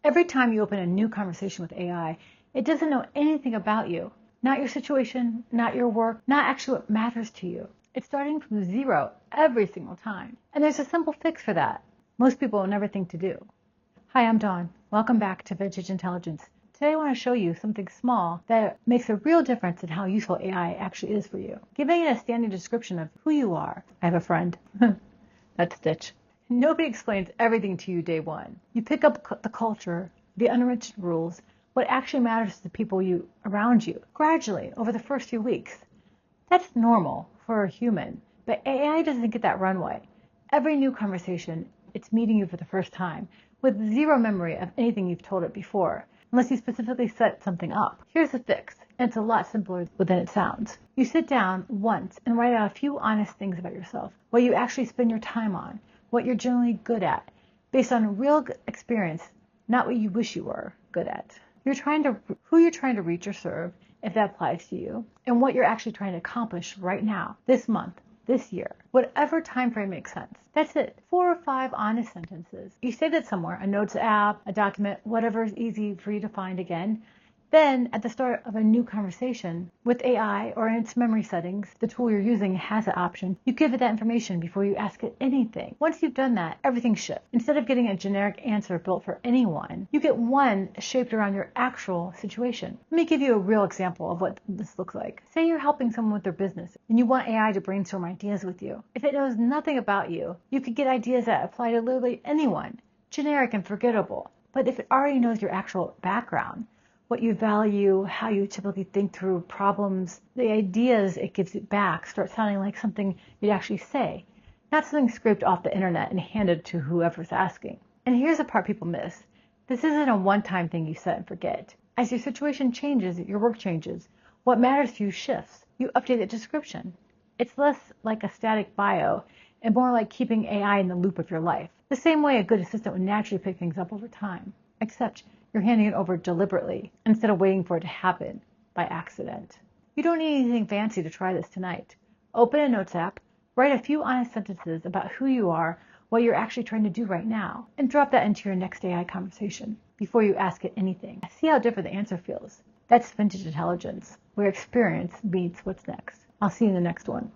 Every time you open a new conversation with AI, it doesn't know anything about you. Not your situation, not your work, not actually what matters to you. It's starting from zero every single time. And there's a simple fix for that. Most people will never think to do. Hi, I'm Dawn. Welcome back to Vintage Intelligence. Today I want to show you something small that makes a real difference in how useful AI actually is for you. Giving it a standing description of who you are. I have a friend. That's Stitch. Nobody explains everything to you day one. You pick up the culture, the unwritten rules, what actually matters to the people around you, gradually over the first few weeks. That's normal for a human, but AI doesn't get that runway. Every new conversation, it's meeting you for the first time, with zero memory of anything you've told it before, unless you specifically set something up. Here's the fix, and it's a lot simpler than it sounds. You sit down once and write out a few honest things about yourself, what you actually spend your time on, what you're generally good at, based on real experience, not what you wish you were good at. Who you're trying to reach or serve, if that applies to you, and what you're actually trying to accomplish right now, this month, this year, whatever time frame makes sense. That's it. 4 or 5 honest sentences. You save it somewhere, a notes app, a document, whatever is easy for you to find again. Then, at the start of a new conversation with AI or in its memory settings, the tool you're using has an option. You give it that information before you ask it anything. Once you've done that, everything shifts. Instead of getting a generic answer built for anyone, you get one shaped around your actual situation. Let me give you a real example of what this looks like. Say you're helping someone with their business and you want AI to brainstorm ideas with you. If it knows nothing about you, you could get ideas that apply to literally anyone, generic and forgettable. But if it already knows your actual background, what you value, how you typically think through problems, the ideas it gives it back start sounding like something you'd actually say, not something scraped off the internet and handed to whoever's asking. And here's the part people miss. This isn't a one-time thing you set and forget. As your situation changes, your work changes, what matters to you shifts. You update the description. It's less like a static bio and more like keeping AI in the loop of your life. The same way a good assistant would naturally pick things up over time, except you're handing it over deliberately instead of waiting for it to happen by accident. You don't need anything fancy to try this tonight. Open a notes app, write a few honest sentences about who you are, what you're actually trying to do right now, and drop that into your next AI conversation before you ask it anything. See how different the answer feels. That's Vintage Intelligence, where experience meets what's next. I'll see you in the next one.